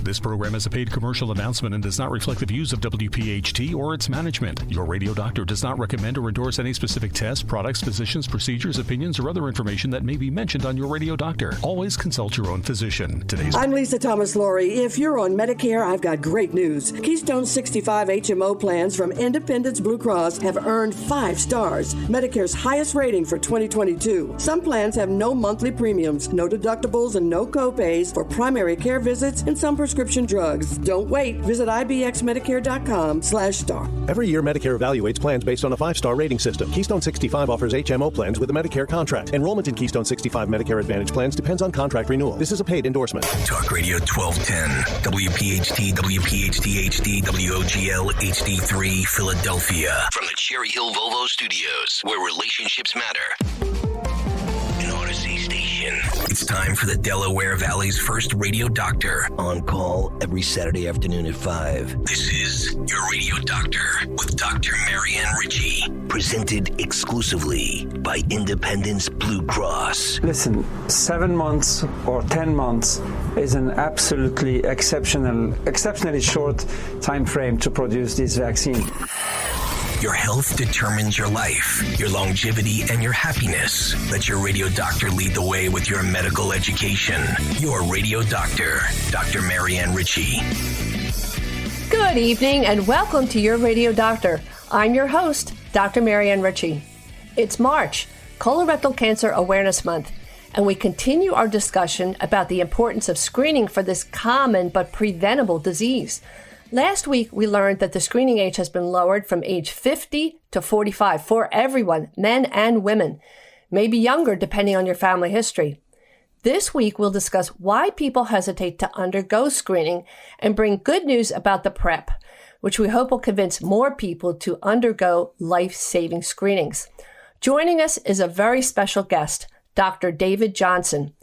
This program is a paid commercial announcement and does not reflect the views of WPHT or its management. Your radio doctor does not recommend or endorse any specific tests, products, physicians, procedures, opinions, or other information that may be mentioned on your radio doctor. Always consult your own physician. I'm Lisa Thomas-Laurie. If you're on Medicare, I've got great news. Keystone 65 HMO plans from Independence Blue Cross have earned 5 stars, Medicare's highest rating for 2022. Some plans have no monthly premiums, no deductibles, and no copays for primary care visits and some prescription drugs. Don't wait. Visit ibxmedicare.com/star. Every year, Medicare evaluates plans based on a 5-star rating system. Keystone 65 offers HMO plans with a Medicare contract. Enrollment in Keystone 65 Medicare Advantage plans depends on contract renewal. This is a paid endorsement. Talk Radio 1210, WPHT, WPHT HD, WOGL HD3, Philadelphia. From the Cherry Hill Volvo Studios, where relationships matter. An Odyssey station. It's time for the Delaware Valley's first radio doctor. On call every Saturday afternoon at 5. This is Your Radio Doctor with Dr. Marianne Ritchie. Presented exclusively by Independence Blue Cross. Listen, 7 months or 10 months is an absolutely exceptionally short time frame to produce this vaccine. Your health determines your life, your longevity, and your happiness. Let your radio doctor lead the way with your medical education. Your radio doctor, Dr. Marianne Ritchie. Good evening and welcome to Your Radio Doctor. I'm your host, Dr. Marianne Ritchie. It's March, Colorectal Cancer Awareness Month, and we continue our discussion about the importance of screening for this common but preventable disease. Last week, we learned that the screening age has been lowered from age 50 to 45 for everyone, men and women, maybe younger depending on your family history. This week, we'll discuss why people hesitate to undergo screening and bring good news about the PrEP, which we hope will convince more people to undergo life-saving screenings. Joining us is a very special guest, Dr. David Johnson,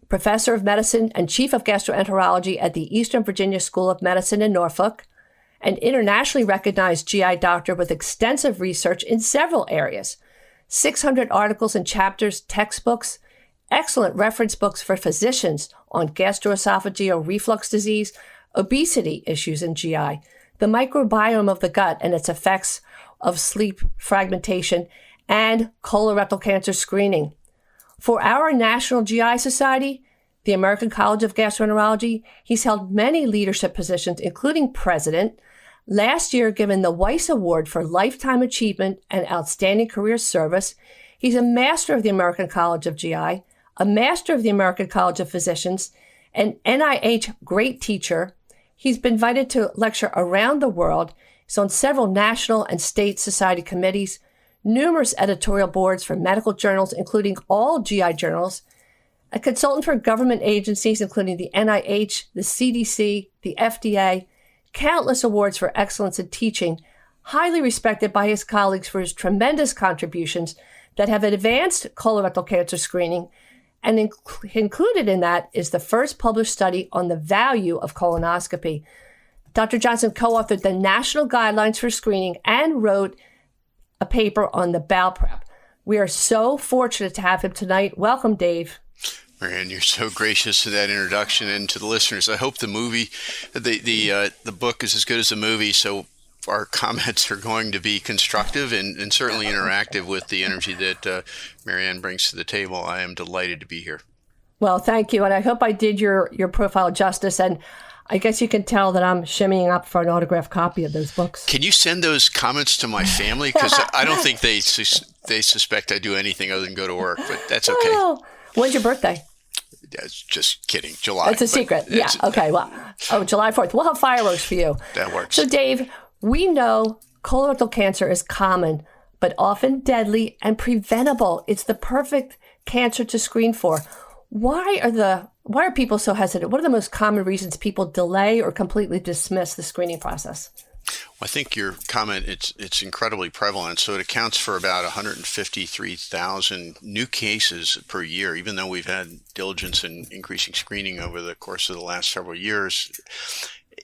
Professor of Medicine and Chief of Gastroenterology at the Eastern Virginia School of Medicine in Norfolk, an internationally recognized GI doctor with extensive research in several areas, 600 articles and chapters, textbooks, excellent reference books for physicians on gastroesophageal reflux disease, obesity issues in GI, the microbiome of the gut and its effects of sleep fragmentation, and colorectal cancer screening. For our National GI Society, the American College of Gastroenterology, he's held many leadership positions, including president, last year given the Weiss Award for Lifetime Achievement and Outstanding Career Service. He's a master of the American College of GI, a master of the American College of Physicians, an NIH great teacher. He's been invited to lecture around the world. He's on several national and state society committees, numerous editorial boards for medical journals, including all GI journals, a consultant for government agencies, including the NIH, the CDC, the FDA, countless awards for excellence in teaching, highly respected by his colleagues for his tremendous contributions that have advanced colorectal cancer screening, and included in that is the first published study on the value of colonoscopy. Dr. Johnson co-authored the National Guidelines for Screening and wrote a paper on the bowel prep. We are so fortunate to have him tonight. Welcome, Dave. Marianne, you're so gracious to that introduction, and to the listeners. I hope the movie, the book is as good as the movie, so our comments are going to be constructive and certainly interactive with the energy that Marianne brings to the table. I am delighted to be here. Well, thank you, and I hope I did your profile justice, and I guess you can tell that I'm shimmying up for an autographed copy of those books. Can you send those comments to my family? Because I don't think they suspect I do anything other than go to work, but that's okay. Oh, when's your birthday? Just kidding. July. It's a secret. Yeah. Okay. Well, July 4th. We'll have fireworks for you. That works. So, Dave, we know colorectal cancer is common, but often deadly and preventable. It's the perfect cancer to screen for. Why are people so hesitant? What are the most common reasons people delay or completely dismiss the screening process? Well, I think your comment, it's incredibly prevalent. So it accounts for about 153,000 new cases per year, even though we've had diligence in increasing screening over the course of the last several years.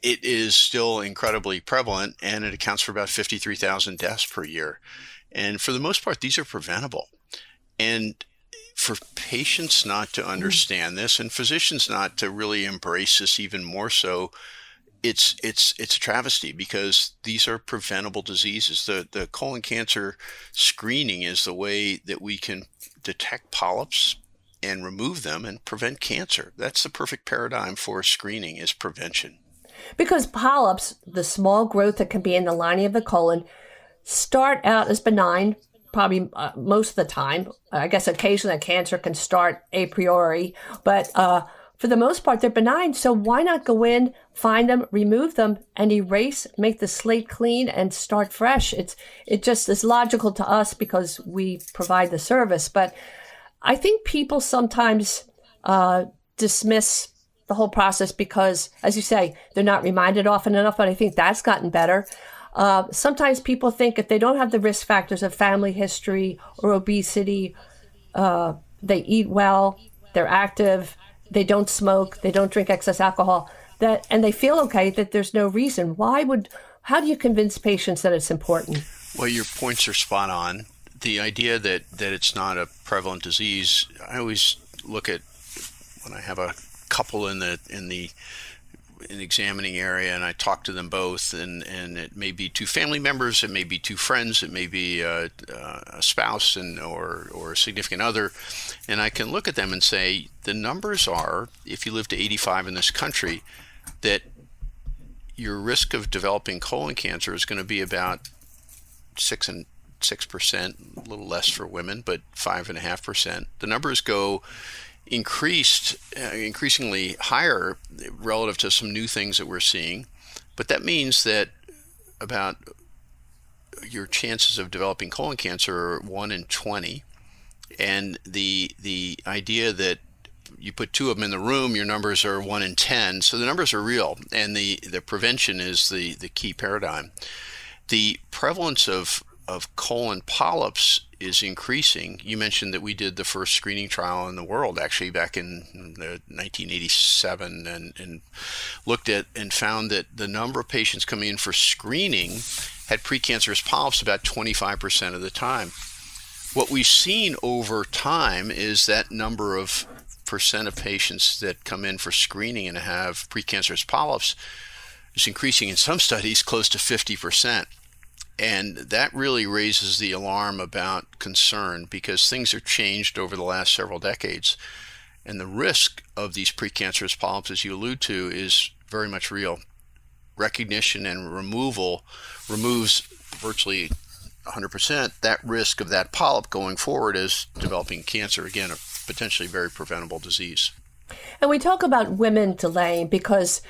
It is still incredibly prevalent, and it accounts for about 53,000 deaths per year. And for the most part, these are preventable. And for patients not to understand this and physicians not to really embrace this even more so, it's a travesty, because these are preventable diseases. The colon cancer screening is the way that we can detect polyps and remove them and prevent cancer. That's the perfect paradigm for screening, is prevention. Because polyps, the small growth that can be in the lining of the colon, start out as benign, probably most of the time. I guess occasionally a cancer can start a priori, but for the most part, they're benign. So why not go in, find them, remove them, and erase, make the slate clean, and start fresh? It just is logical to us because we provide the service. But I think people sometimes dismiss the whole process because, as you say, they're not reminded often enough, but I think that's gotten better. Sometimes people think if they don't have the risk factors of family history or obesity, they eat well, they're active, they don't smoke, they don't drink excess alcohol, and they feel okay, that there's no reason. How do you convince patients that it's important? Well, your points are spot on. The idea that it's not a prevalent disease, I always look at when I have a couple in the examining area and I talk to them both, and it may be two family members, it may be two friends, it may be a spouse or a significant other, and I can look at them and say the numbers are, if you live to 85 in this country, that your risk of developing colon cancer is going to be about 6%, a little less for women, but 5.5%. The numbers go increasingly higher relative to some new things that we're seeing, but that means that about your chances of developing colon cancer are 1 in 20, and the idea that you put two of them in the room, your numbers are 1 in 10, so the numbers are real, and the prevention is the key paradigm. The prevalence of colon polyps is increasing. You mentioned that we did the first screening trial in the world, actually back in 1987, and looked at and found that the number of patients coming in for screening had precancerous polyps about 25% of the time. What we've seen over time is that number of percent of patients that come in for screening and have precancerous polyps is increasing in some studies close to 50%. And that really raises the alarm about concern, because things have changed over the last several decades. And the risk of these precancerous polyps, as you allude to, is very much real. Recognition and removal removes virtually 100% that risk of that polyp going forward as developing cancer, again, a potentially very preventable disease. And we talk about women delaying because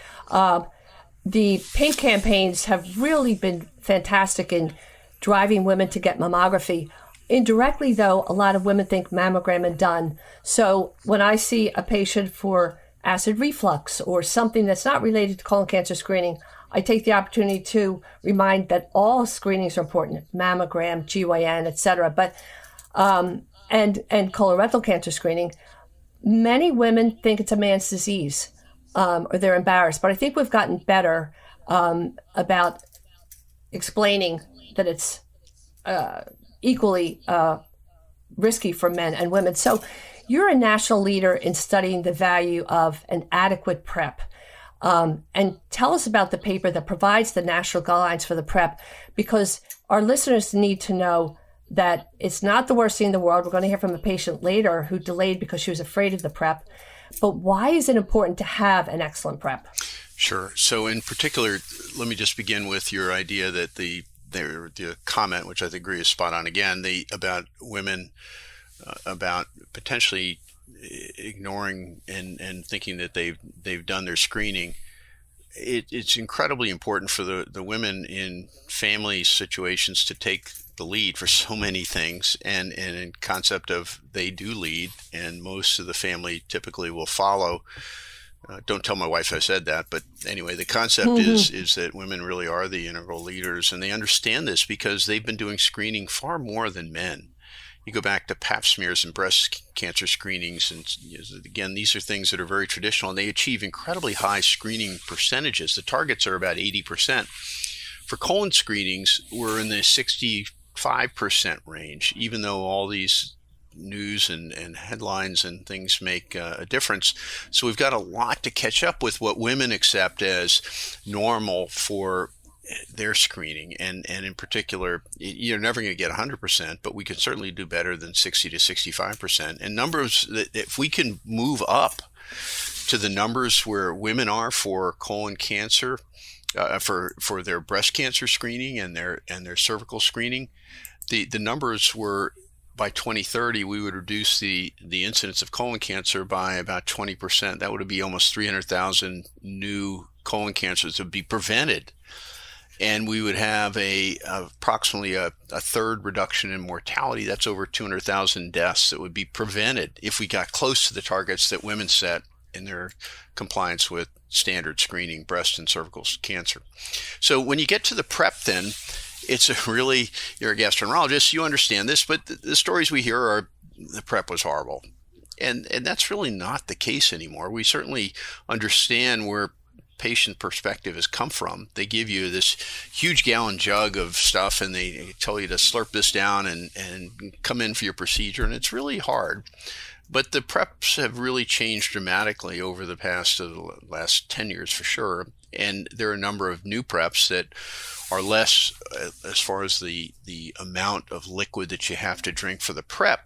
the pink campaigns have really been fantastic in driving women to get mammography. Indirectly, though, a lot of women think mammogram and done. So when I see a patient for acid reflux or something that's not related to colon cancer screening, I take the opportunity to remind that all screenings are important: mammogram, GYN, etc. But and colorectal cancer screening. Many women think it's a man's disease, or they're embarrassed. But I think we've gotten better about explaining that it's equally risky for men and women. So you're a national leader in studying the value of an adequate PrEP. And tell us about the paper that provides the national guidelines for the PrEP, because our listeners need to know that it's not the worst thing in the world. We're going to hear from a patient later who delayed because she was afraid of the PrEP. But why is it important to have an excellent PrEP? Sure. So in particular, let me just begin with your idea that the comment, which I agree is spot on again, about women, about potentially ignoring and thinking that they've done their screening. It's incredibly important for the women in family situations to take the lead for so many things, and in concept of they do lead, and most of the family typically will follow. Don't tell my wife I said that, but anyway, the concept is that women really are the integral leaders, and they understand this because they've been doing screening far more than men. You go back to pap smears and breast cancer screenings, and again, these are things that are very traditional, and they achieve incredibly high screening percentages. The targets are about 80%. For colon screenings, we're in the 65% range, even though all these news and headlines and things make a difference. So we've got a lot to catch up with what women accept as normal for their screening. And in particular, you're never going to get 100%, but we can certainly do better than 60 to 65%. And numbers that if we can move up to the numbers where women are for colon cancer, for their breast cancer screening and their cervical screening, the numbers were, by 2030, we would reduce the incidence of colon cancer by about 20%. That would be almost 300,000 new colon cancers that would be prevented. And we would have approximately a third reduction in mortality. That's over 200,000 deaths that would be prevented if we got close to the targets that women set in their compliance with standard screening, breast and cervical cancer. So when you get to the PrEP, then it's you're a gastroenterologist, you understand this, but the stories we hear are the PrEP was horrible. And that's really not the case anymore. We certainly understand where patient perspective has come from. They give you this huge gallon jug of stuff and they tell you to slurp this down and come in for your procedure, and it's really hard. But the PrEPs have really changed dramatically over the last 10 years for sure. And there are a number of new PrEPs that are less as far as the amount of liquid that you have to drink for the PrEP.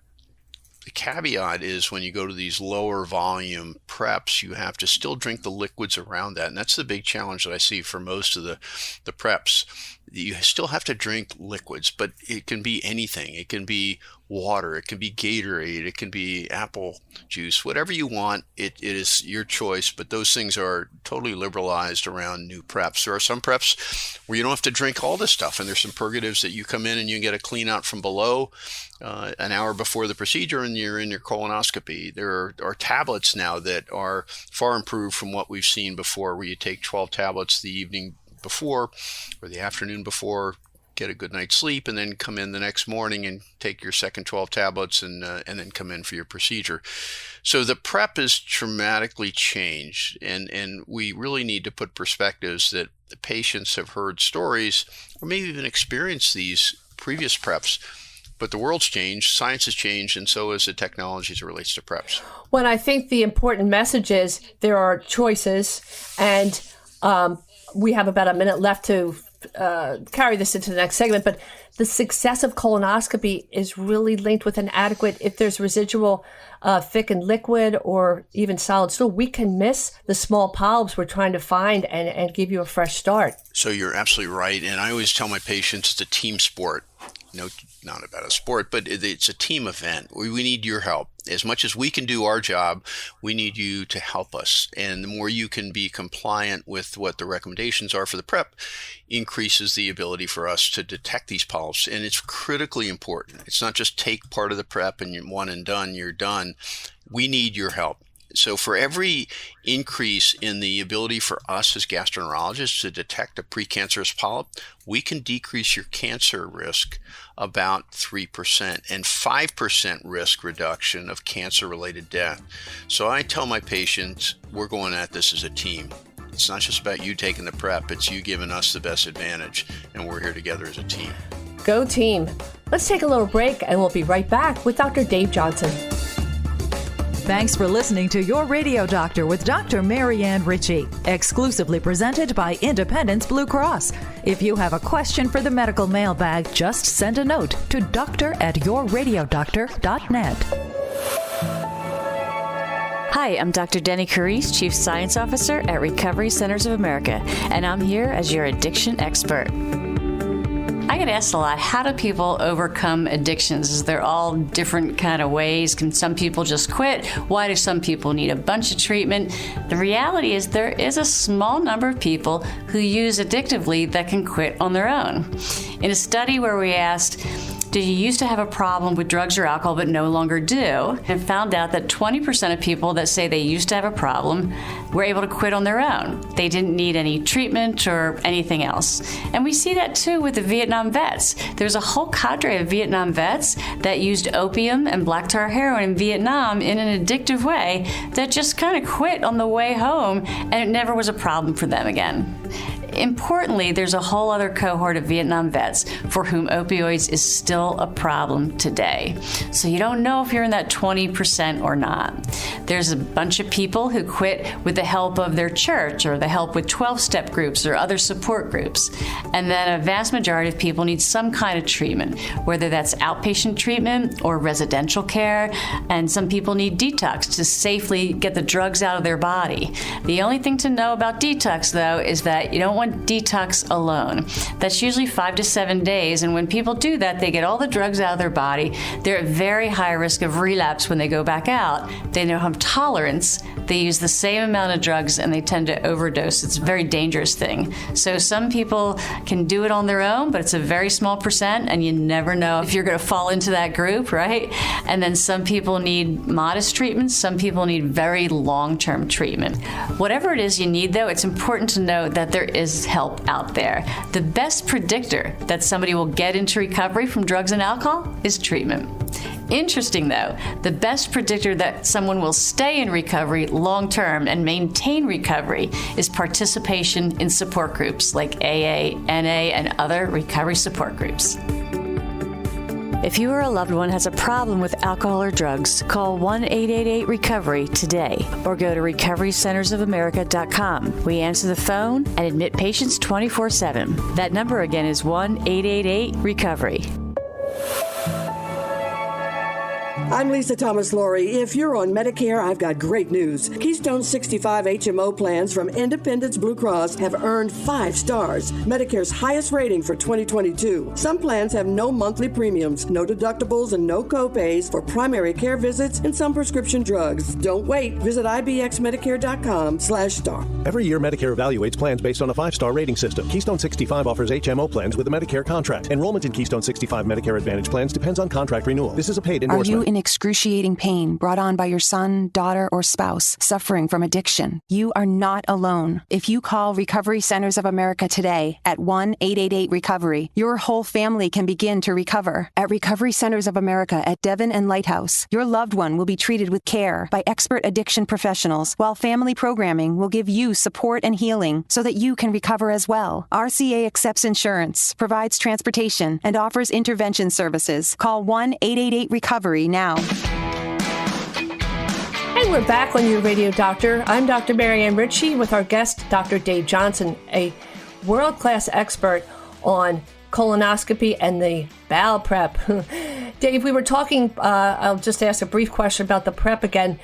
The caveat is when you go to these lower volume PrEPs, you have to still drink the liquids around that. And that's the big challenge that I see for most of the PrEPs. You still have to drink liquids, but it can be anything. It can be water, it can be Gatorade, it can be apple juice, whatever you want. It is your choice, but those things are totally liberalized around new PrEPs. There are some PrEPs where you don't have to drink all this stuff, and there's some purgatives that you come in and you get a clean out from below an hour before the procedure, and you're in your colonoscopy. There are tablets now that are far improved from what we've seen before, where you take 12 tablets the evening before or the afternoon before, get a good night's sleep, and then come in the next morning and take your second 12 tablets and then come in for your procedure. So the PrEP is dramatically changed, and we really need to put perspectives that the patients have heard stories or maybe even experienced these previous PrEPs. But the world's changed, science has changed, and so has the technology as it relates to PrEPs. Well, I think the important message is there are choices, and we have about a minute left to carry this into the next segment, but the success of colonoscopy is really linked with an adequate, if there's residual thickened liquid or even solid stool, we can miss the small polyps we're trying to find and give you a fresh start. So you're absolutely right. And I always tell my patients it's a team sport. No, not about a sport, but it's a team event. We need your help. As much as we can do our job, we need you to help us. And the more you can be compliant with what the recommendations are for the PrEP, increases the ability for us to detect these polyps. And it's critically important. It's not just take part of the PrEP and you're one and done, you're done. We need your help. So for every increase in the ability for us as gastroenterologists to detect a precancerous polyp, we can decrease your cancer risk about 3% and 5% risk reduction of cancer-related death. So I tell my patients, we're going at this as a team. It's not just about you taking the PrEP, it's you giving us the best advantage, and we're here together as a team. Go team. Let's take a little break, and we'll be right back with Dr. Dave Johnson. Thanks for listening to Your Radio Doctor with Dr. Marianne Ritchie, exclusively presented by Independence Blue Cross. If you have a question for the medical mailbag, just send a note to doctor@yourradiodoctor.net. Hi, I'm Dr. Denny Carice, Chief Science Officer at Recovery Centers of America, and I'm here as your addiction expert. I get asked a lot, how do people overcome addictions? They're all different kind of ways. Can some people just quit? Why do some people need a bunch of treatment? The reality is there is a small number of people who use addictively that can quit on their own. In a study where we asked, do you used to have a problem with drugs or alcohol but no longer do? And found out that 20% of people that say they used to have a problem were able to quit on their own. They didn't need any treatment or anything else. And we see that too with the Vietnam vets. There's a whole cadre of Vietnam vets that used opium and black tar heroin in Vietnam in an addictive way that just kind of quit on the way home, and it never was a problem for them again. Importantly, there's a whole other cohort of Vietnam vets for whom opioids is still a problem today. So you don't know if you're in that 20% or not. There's a bunch of people who quit with the help of their church or the help with 12-step groups or other support groups. And then a vast majority of people need some kind of treatment, whether that's outpatient treatment or residential care. And some people need detox to safely get the drugs out of their body. The only thing to know about detox, though, is that you don't want detox alone. That's usually 5 to 7 days, and when people do that, they get all the drugs out of their body. They're at very high risk of relapse when they go back out. They don't have tolerance. They use the same amount of drugs, and they tend to overdose. It's a very dangerous thing. So some people can do it on their own, but it's a very small percent, and you never know if you're going to fall into that group, right? And then some people need modest treatments. Some people need very long-term treatment. Whatever it is you need, though, it's important to know that there is help out there. The best predictor that somebody will get into recovery from drugs and alcohol is treatment. Interesting, though, the best predictor that someone will stay in recovery long-term and maintain recovery is participation in support groups like AA, NA, and other recovery support groups. If you or a loved one has a problem with alcohol or drugs, call 1-888-RECOVERY today or go to recoverycentersofamerica.com. We answer the phone and admit patients 24/7. That number again is 1-888-RECOVERY. I'm Lisa Thomas Laurie. If you're on Medicare, I've got great news. Keystone 65 HMO plans from Independence Blue Cross have earned 5 stars, Medicare's highest rating for 2022. Some plans have no monthly premiums, no deductibles, and no copays for primary care visits and some prescription drugs. Don't wait. Visit ibxmedicare.com/star. Every year, Medicare evaluates plans based on a 5-star rating system. Keystone 65 offers HMO plans with a Medicare contract. Enrollment in Keystone 65 Medicare Advantage plans depends on contract renewal. This is a paid endorsement. Are you in excruciating pain brought on by your son, daughter, or spouse suffering from addiction? You are not alone. If you call Recovery Centers of America today at 1-888-RECOVERY, your whole family can begin to recover. At Recovery Centers of America at Devon and Lighthouse, your loved one will be treated with care by expert addiction professionals, while family programming will give you support and healing so that you can recover as well. RCA accepts insurance, provides transportation, and offers intervention services. Call 1-888-RECOVERY now. And we're back on your Radio Doctor. I'm Dr. Marianne Ritchie with our guest, Dr. Dave Johnson, a world-class expert on colonoscopy and the bowel prep. Dave, we were talking, I'll just ask a brief question about the prep again.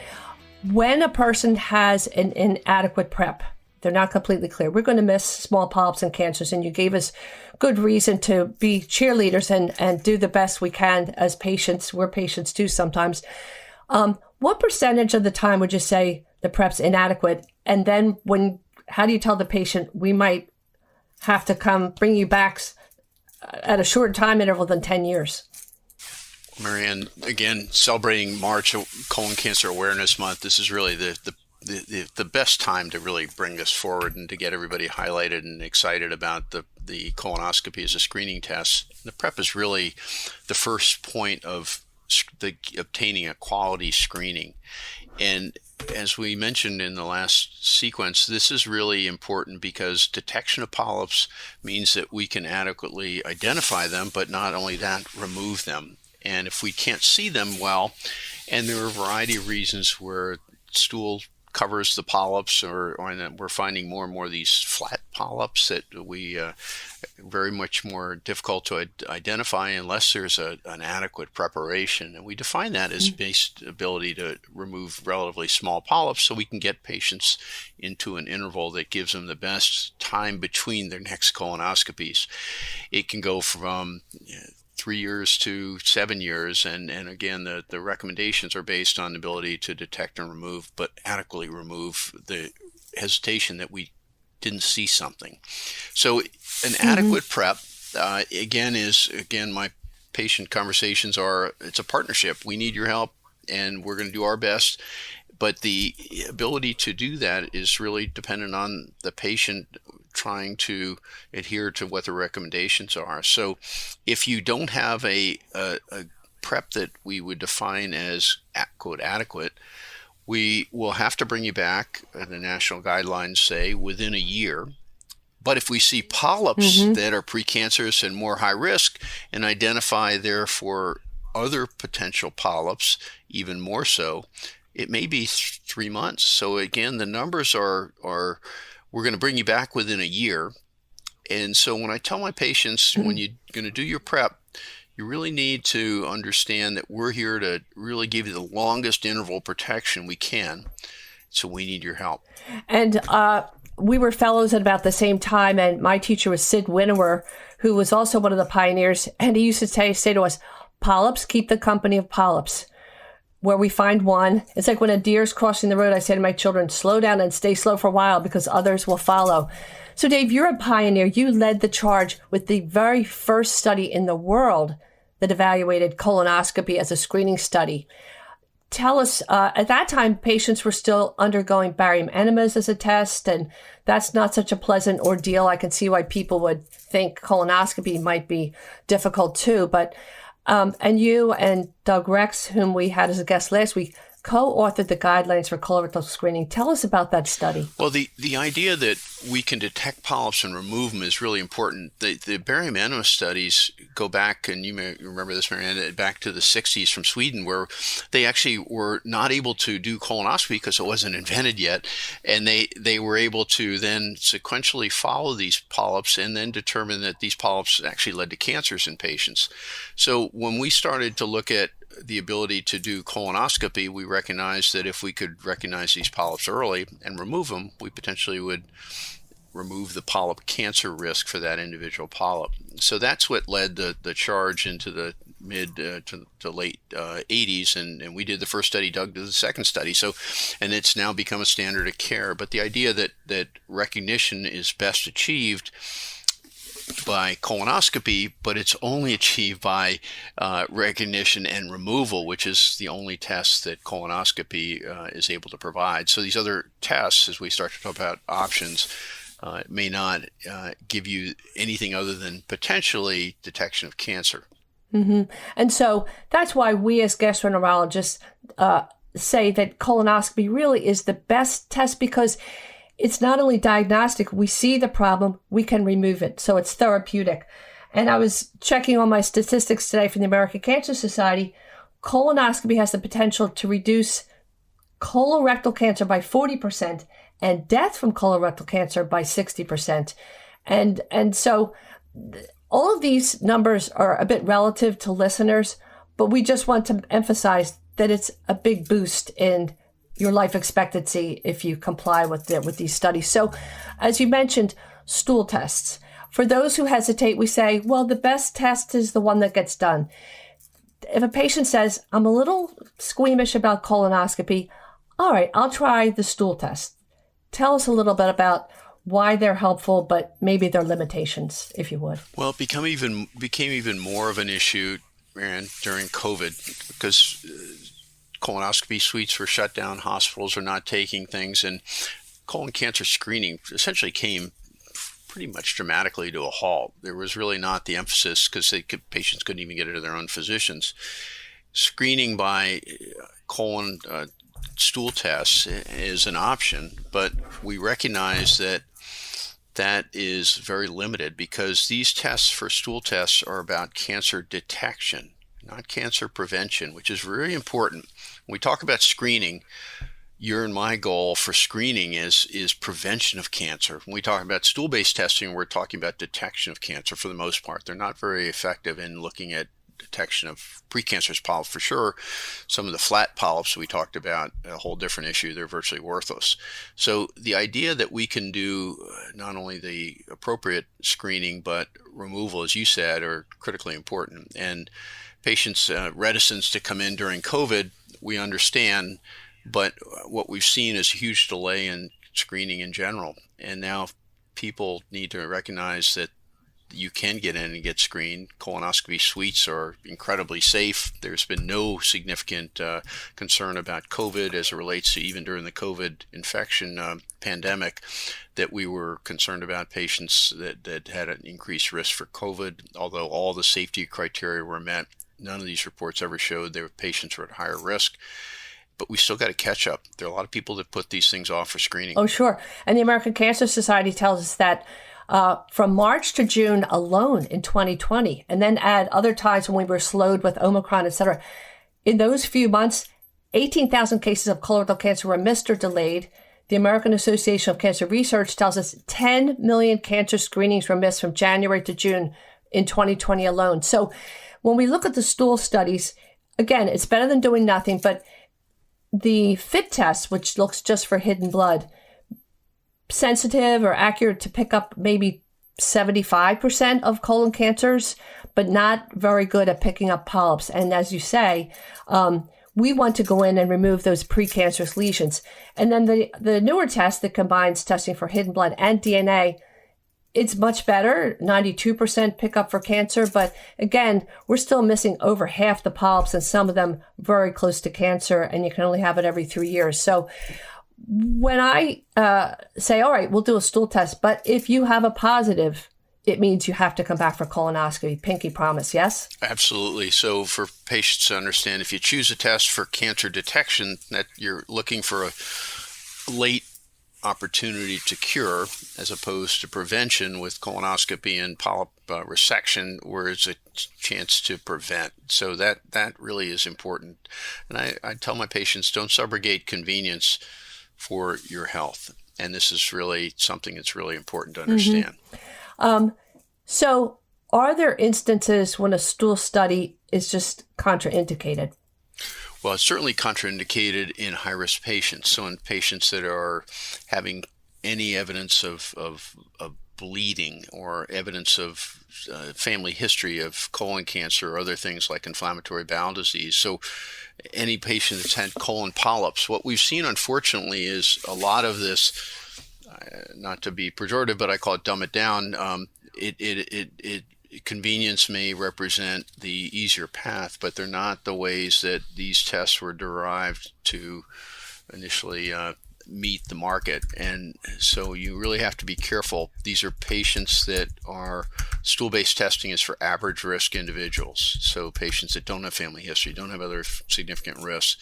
When a person has an inadequate prep, they're not completely clear, we're going to miss small polyps and cancers, and you gave us good reason to be cheerleaders and do the best we can as patients. We're patients too sometimes. What percentage of the time would you say the prep's inadequate? And then how do you tell the patient we might have to come bring you back at a shorter time interval than 10 years? Marianne, again, celebrating March Colon Cancer Awareness Month, this is really the best time to really bring this forward and to get everybody highlighted and excited about the colonoscopy as a screening test. The prep is really the first point of obtaining a quality screening. And as we mentioned in the last sequence, this is really important because detection of polyps means that we can adequately identify them, but not only that, remove them. And if we can't see them well, and there are a variety of reasons where stool covers the polyps, or we're finding more and more of these flat polyps that we very much more difficult to identify unless there's an adequate preparation. And we define that as based ability to remove relatively small polyps so we can get patients into an interval that gives them the best time between their next colonoscopies. It can go from 3 years to 7 years, and again, the recommendations are based on the ability to detect and remove, but adequately remove the hesitation that we didn't see something. So an adequate prep, my patient conversations are, it's a partnership. We need your help, and we're going to do our best. But the ability to do that is really dependent on the patient trying to adhere to what the recommendations are. So if you don't have a prep that we would define as, quote, adequate, we will have to bring you back, the national guidelines say, within a year. But if we see polyps that are precancerous and more high risk and identify therefore other potential polyps, even more so, it may be 3 months. So again, the numbers are we're going to bring you back within a year. And so when I tell my patients, when you're going to do your prep, you really need to understand that we're here to really give you the longest interval protection we can. So we need your help. And we were fellows at about the same time, and my teacher was Sid Winnower, who was also one of the pioneers. And he used to say to us, polyps, keep the company of polyps. Where we find one, it's like when a deer's crossing the road, I say to my children, slow down and stay slow for a while because others will follow. So Dave, you're a pioneer. You led the charge with the very first study in the world that evaluated colonoscopy as a screening study. Tell us, at that time, patients were still undergoing barium enemas as a test, and that's not such a pleasant ordeal. I can see why people would think colonoscopy might be difficult too. But and you and Doug Rex, whom we had as a guest last week, co-authored the guidelines for colorectal screening. Tell us about that study. Well, the idea that we can detect polyps and remove them is really important. The barium enema studies go back, and you may remember this, Marianne, back to the 60s from Sweden, where they actually were not able to do colonoscopy because it wasn't invented yet. And they were able to then sequentially follow these polyps and then determine that these polyps actually led to cancers in patients. So when we started to look at the ability to do colonoscopy, we recognized that if we could recognize these polyps early and remove them, we potentially would remove the polyp cancer risk for that individual polyp. So that's what led the charge into the mid to late 80s, and we did the first study, Doug did the second study. So, and it's now become a standard of care. But the idea that recognition is best achieved by colonoscopy, but it's only achieved by recognition and removal, which is the only test that colonoscopy is able to provide. So these other tests, as we start to talk about options, may not give you anything other than potentially detection of cancer. Mm-hmm. And so that's why we as gastroenterologists say that colonoscopy really is the best test, because it's not only diagnostic. We see the problem, we can remove it. So it's therapeutic. And I was checking on my statistics today from the American Cancer Society. Colonoscopy has the potential to reduce colorectal cancer by 40% and death from colorectal cancer by 60%. And so all of these numbers are a bit relative to listeners, but we just want to emphasize that it's a big boost in your life expectancy if you comply with these studies. So, as you mentioned, stool tests. For those who hesitate, we say, well, the best test is the one that gets done. If a patient says, I'm a little squeamish about colonoscopy, all right, I'll try the stool test. Tell us a little bit about why they're helpful, but maybe their limitations, if you would. Well, it became even more of an issue, Aaron, during COVID, because colonoscopy suites were shut down, hospitals are not taking things, and colon cancer screening essentially came pretty much dramatically to a halt. There was really not the emphasis because patients couldn't even get it to their own physicians. Screening by colon stool tests is an option, but we recognize that is very limited because these tests for stool tests are about cancer detection, not cancer prevention, which is very important. When we talk about screening, your and my goal for screening is prevention of cancer. When we talk about stool-based testing, we're talking about detection of cancer for the most part. They're not very effective in looking at detection of precancerous polyps for sure. Some of the flat polyps we talked about, a whole different issue, they're virtually worthless. So the idea that we can do not only the appropriate screening, but removal, as you said, are critically important. And patients' reticence to come in during COVID, we understand, but what we've seen is a huge delay in screening in general. And now people need to recognize that you can get in and get screened. Colonoscopy suites are incredibly safe. There's been no significant concern about COVID as it relates to even during the COVID infection pandemic that we were concerned about patients that had an increased risk for COVID. Although all the safety criteria were met, none of these reports ever showed their patients were at higher risk. But we still got to catch up. There are a lot of people that put these things off for screening. Oh, sure. And the American Cancer Society tells us that from March to June alone in 2020, and then add other times when we were slowed with Omicron, et cetera, in those few months, 18,000 cases of colorectal cancer were missed or delayed. The American Association of Cancer Research tells us 10 million cancer screenings were missed from January to June in 2020 alone. So when we look at the stool studies, again, it's better than doing nothing, but the FIT test, which looks just for hidden blood, sensitive or accurate to pick up maybe 75% of colon cancers, but not very good at picking up polyps. And as you say, we want to go in and remove those precancerous lesions. And then the newer test that combines testing for hidden blood and DNA, it's much better, 92% pickup for cancer. But again, we're still missing over half the polyps, and some of them very close to cancer, and you can only have it every 3 years. So when I say, all right, we'll do a stool test, but if you have a positive, it means you have to come back for colonoscopy. Pinky promise, yes? Absolutely. So for patients to understand, if you choose a test for cancer detection, that you're looking for a late opportunity to cure as opposed to prevention with colonoscopy and polyp resection, where it's a chance to prevent. So that really is important. And I tell my patients, don't subrogate convenience for your health. And this is really something that's really important to understand. So are there instances when a stool study is just contraindicated? Well, it's certainly contraindicated in high-risk patients. So in patients that are having any evidence of bleeding or evidence of family history of colon cancer or other things like inflammatory bowel disease. So any patient that's had colon polyps, what we've seen, unfortunately, is a lot of this, not to be pejorative, but I call it dumb it down. Convenience may represent the easier path, but they're not the ways that these tests were derived to initially meet the market. And so you really have to be careful. These are patients that are, stool-based testing is for average risk individuals. So patients that don't have family history, don't have other significant risks.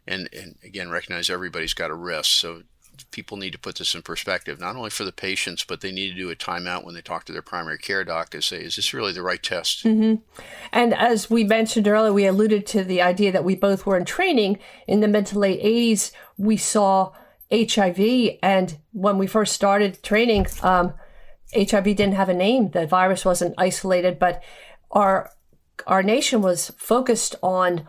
And again, recognize everybody's got a risk. So people need to put this in perspective, not only for the patients, but they need to do a timeout when they talk to their primary care doc to say, is this really the right test? Mm-hmm. And as we mentioned earlier, we alluded to the idea that we both were in training in the mid to late 80s. We saw HIV, and when we first started training, HIV didn't have a name. The virus wasn't isolated, but our nation was focused on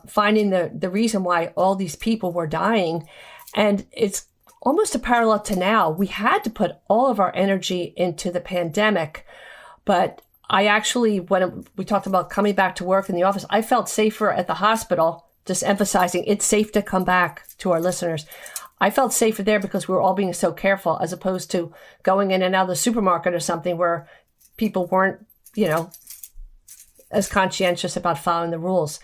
finding the reason why all these people were dying. And it's almost a parallel to now. We had to put all of our energy into the pandemic. But I actually, when we talked about coming back to work in the office, I felt safer at the hospital, just emphasizing it's safe to come back to our listeners. I felt safer there because we were all being so careful, as opposed to going in and out of the supermarket or something where people weren't, as conscientious about following the rules.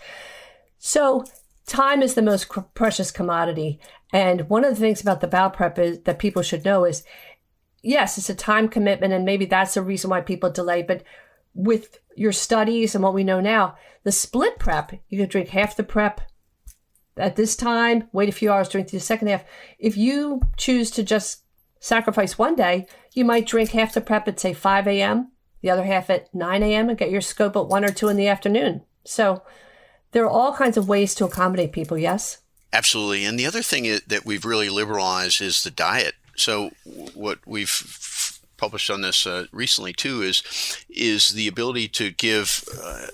So time is the most precious commodity. And one of the things about the bowel prep is that people should know is, yes, it's a time commitment, and maybe that's the reason why people delay. But with your studies and what we know now, the split prep, you could drink half the prep at this time, wait a few hours, drink the second half. If you choose to just sacrifice one day, you might drink half the prep at, say, 5 a.m., the other half at 9 a.m., and get your scope at 1 or 2 in the afternoon. So there are all kinds of ways to accommodate people, yes? Absolutely. And the other thing that we've really liberalized is the diet. So what we've published on this recently too is the ability to give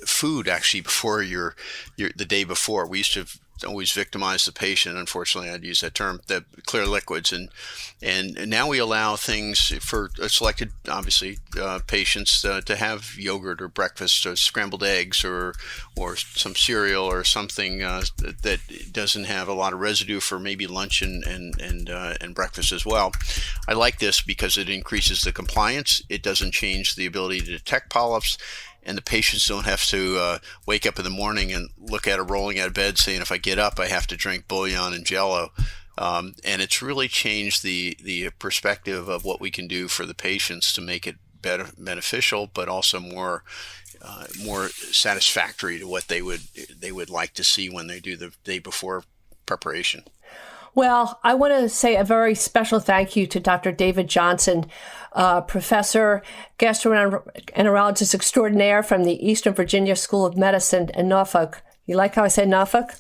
food actually before the day before. We used to always victimize the patient. Unfortunately, I'd use that term, the clear liquids. And now we allow things for a selected, obviously, patients to have yogurt or breakfast or scrambled eggs or some cereal or something that doesn't have a lot of residue for maybe lunch and breakfast as well. I like this because it increases the compliance. It doesn't change the ability to detect polyps. And the patients don't have to wake up in the morning and look at it rolling out of bed saying, if I get up, I have to drink bouillon and Jell-O. And it's really changed the perspective of what we can do for the patients to make it beneficial, but also more satisfactory to what they would like to see when they do the day before preparation. Well, I want to say a very special thank you to Dr. David Johnson, professor, gastroenterologist extraordinaire from the Eastern Virginia School of Medicine in Norfolk. You like how I say Norfolk?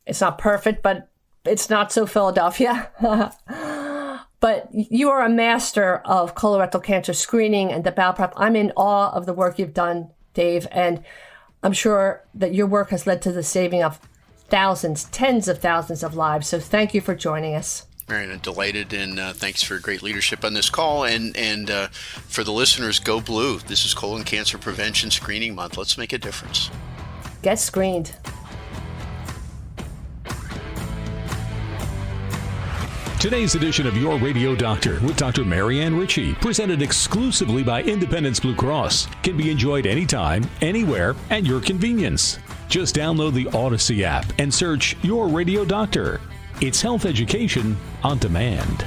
It's not perfect, but it's not so Philadelphia. But you are a master of colorectal cancer screening and the bowel prep. I'm in awe of the work you've done, Dave, and I'm sure that your work has led to the saving of thousands, tens of thousands of lives. So thank you for joining us. Marion, I'm delighted, and thanks for great leadership on this call. And for the listeners, go blue. This is Colon Cancer Prevention Screening Month. Let's make a difference. Get screened. Today's edition of Your Radio Doctor with Dr. Marianne Ritchie, presented exclusively by Independence Blue Cross, can be enjoyed anytime, anywhere, at your convenience. Just download the Odyssey app and search Your Radio Doctor. It's health education on demand.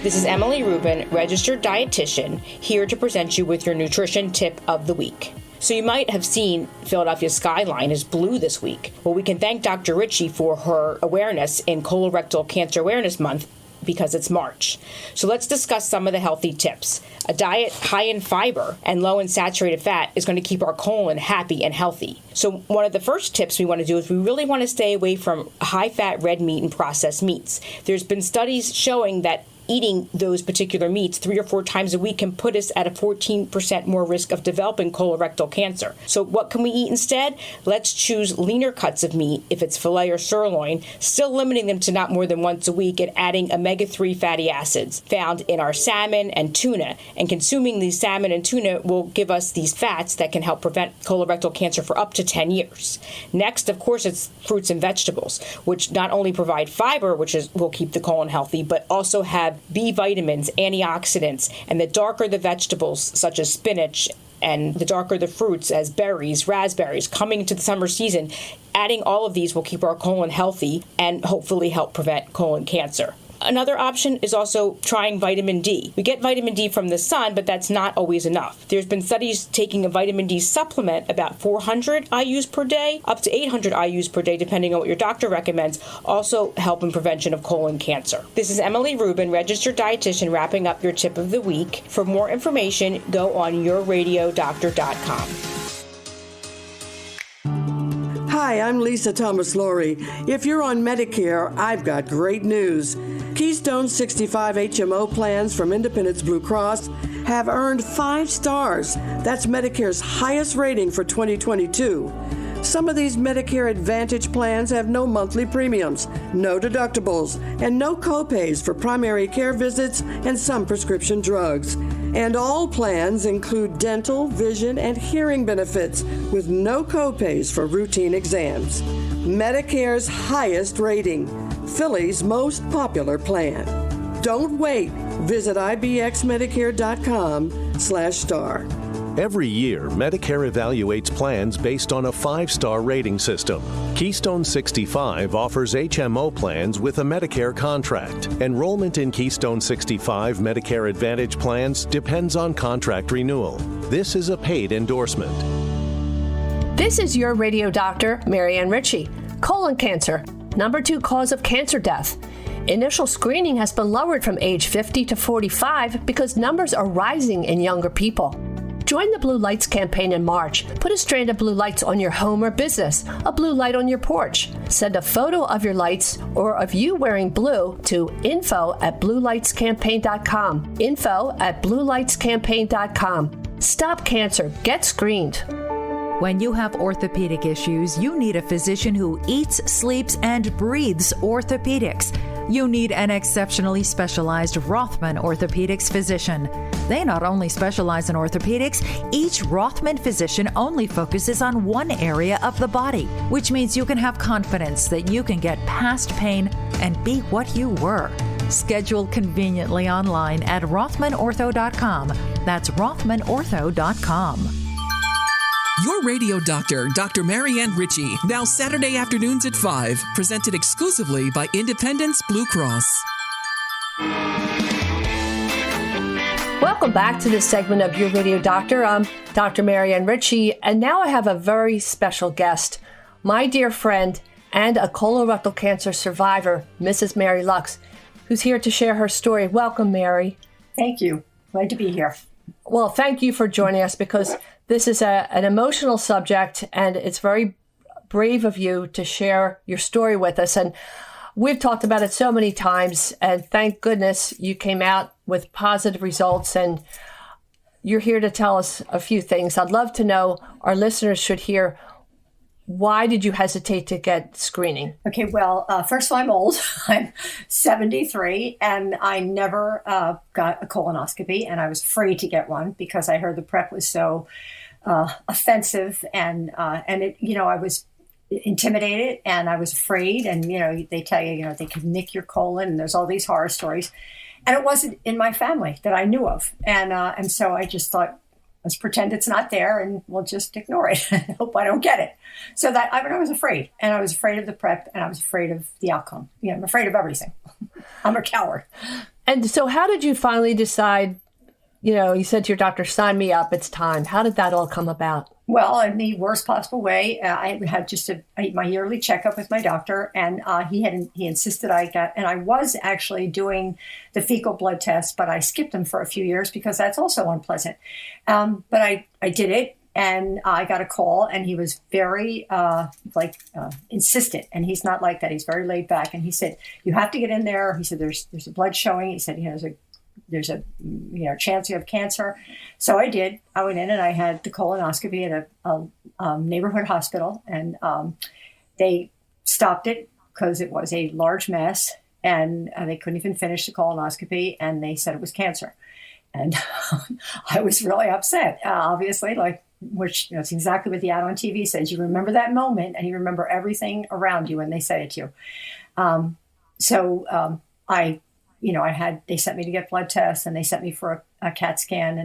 This is Emily Rubin, registered dietitian, here to present you with your nutrition tip of the week. So you might have seen Philadelphia's skyline is blue this week. Well, we can thank Dr. Ritchie for her awareness in Colorectal Cancer Awareness Month because it's March. So let's discuss some of the healthy tips. A diet high in fiber and low in saturated fat is going to keep our colon happy and healthy. So one of the first tips we want to do is we really want to stay away from high-fat red meat and processed meats. There's been studies showing that eating those particular meats 3 or 4 times a week can put us at a 14% more risk of developing colorectal cancer. So what can we eat instead? Let's choose leaner cuts of meat if it's filet or sirloin, still limiting them to not more than once a week and adding omega-3 fatty acids found in our salmon and tuna. And consuming these salmon and tuna will give us these fats that can help prevent colorectal cancer for up to 10 years. Next, of course, it's fruits and vegetables, which not only provide fiber, which will keep the colon healthy, but also have B vitamins, antioxidants, and the darker the vegetables, such as spinach, and the darker the fruits, as berries, raspberries, coming into the summer season, adding all of these will keep our colon healthy and hopefully help prevent colon cancer. Another option is also trying vitamin D. We get vitamin D from the sun, but that's not always enough. There's been studies taking a vitamin D supplement, about 400 IUs per day, up to 800 IUs per day, depending on what your doctor recommends, also help in prevention of colon cancer. This is Emily Rubin, registered dietitian, wrapping up your tip of the week. For more information, go on yourradiodoctor.com. Hi, I'm Lisa Thomas-Laurie. If you're on Medicare, I've got great news. Keystone 65 HMO plans from Independence Blue Cross have earned 5 stars. That's Medicare's highest rating for 2022. Some of these Medicare Advantage plans have no monthly premiums, no deductibles, and no copays for primary care visits and some prescription drugs. And all plans include dental, vision, and hearing benefits with no copays for routine exams. Medicare's highest rating, Philly's most popular plan. Don't wait. Visit ibxmedicare.com/star. Every year, Medicare evaluates plans based on a 5-star rating system. Keystone 65 offers HMO plans with a Medicare contract. Enrollment in Keystone 65 Medicare Advantage plans depends on contract renewal. This is a paid endorsement. This is your radio doctor, Marianne Ritchie. Colon cancer, number 2 cause of cancer death. Initial screening has been lowered from age 50 to 45 because numbers are rising in younger people. Join the Blue Lights campaign in March. Put a strand of blue lights on your home or business, a blue light on your porch. Send a photo of your lights or of you wearing blue to info@bluelightscampaign.com. info@bluelightscampaign.com. Stop cancer. Get screened. When you have orthopedic issues, you need a physician who eats, sleeps, and breathes orthopedics. you need an exceptionally specialized Rothman Orthopedics physician. They not only specialize in orthopedics, each Rothman physician only focuses on one area of the body, which means you can have confidence that you can get past pain and be what you were. Schedule conveniently online at rothmanortho.com. That's rothmanortho.com. Your radio doctor, Dr. Marianne Ritchie, now Saturday afternoons at 5, presented exclusively by Independence Blue Cross. Welcome back to this segment of Your Radio Doctor. I'm Dr. Marianne Ritchie, and now I have a very special guest, my dear friend and a colorectal cancer survivor, Mrs. Mary Lux, who's here to share her story. Welcome, Mary. Thank you. Glad to be here. Well, thank you for joining us, because this is an emotional subject, and it's very brave of you to share your story with us. And we've talked about it so many times, and thank goodness you came out with positive results, and you're here to tell us a few things. I'd love to know, our listeners should hear, why did you hesitate to get screening? Okay, well, first of all, I'm old. I'm 73, and I never got a colonoscopy, and I was afraid to get one because I heard the prep was so offensive, and it, I was intimidated, and I was afraid, and they tell you, they could nick your colon, and there's all these horror stories, and it wasn't in my family that I knew of, and so I just thought, let's pretend it's not there, and we'll just ignore it and hope I don't get it. So that I was afraid, and I was afraid of the prep, and I was afraid of the outcome. I'm afraid of everything. I'm a coward. And so how did you finally decide, you said to your doctor, sign me up, it's time. How did that all come about? Well, in the worst possible way, I had just my yearly checkup with my doctor, and he insisted I got, and I was actually doing the fecal blood test, but I skipped them for a few years because that's also unpleasant. But I did it, and I got a call, and he was very insistent, and he's not like that. He's very laid back, and he said, you have to get in there. He said, there's a blood showing. He said, there's a chance you have cancer. So I did. I went in and I had the colonoscopy at a neighborhood hospital, and they stopped it because it was a large mass, and they couldn't even finish the colonoscopy, and they said it was cancer. And I was really upset, obviously, which it's exactly what the ad on TV says. You remember that moment, and you remember everything around you when they say it to you. They sent me to get blood tests, and they sent me for a CAT scan,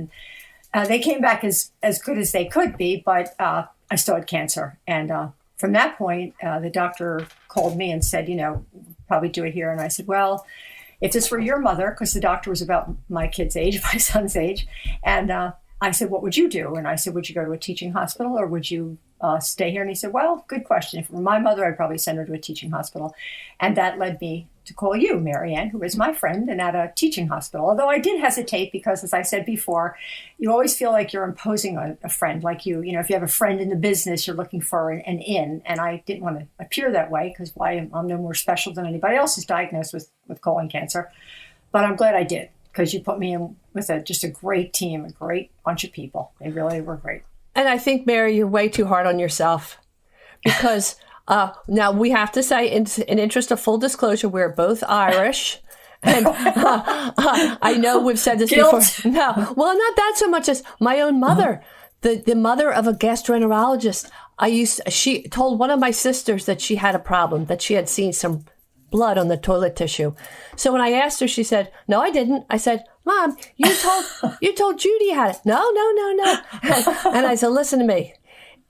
and they came back as good as they could be, but I still had cancer. And from that point, the doctor called me and said, probably do it here. And I said, well, if this were your mother, because the doctor was about my kid's age, my son's age. And I said, what would you do? And I said, would you go to a teaching hospital, or would you stay here? And he said, well, good question. If it were my mother, I'd probably send her to a teaching hospital. And that led me to call you, Marianne, who is my friend and at a teaching hospital. Although I did hesitate because, as I said before, you always feel like you're imposing a friend. Like if you have a friend in the business, you're looking for an in. And I didn't want to appear that way because I'm no more special than anybody else who's diagnosed with colon cancer. But I'm glad I did, because you put me in with just a great team, a great bunch of people. They really were great. And I think, Mary, you're way too hard on yourself, because now we have to say, in interest of full disclosure, we're both Irish. And I know we've said this before. No, well, not that so much as my own mother, the mother of a gastroenterologist. She told one of my sisters that she had a problem, that she had seen some blood on the toilet tissue. So when I asked her, she said, no, I didn't. I said, Mom, you told Judy had it. No. And I said, listen to me.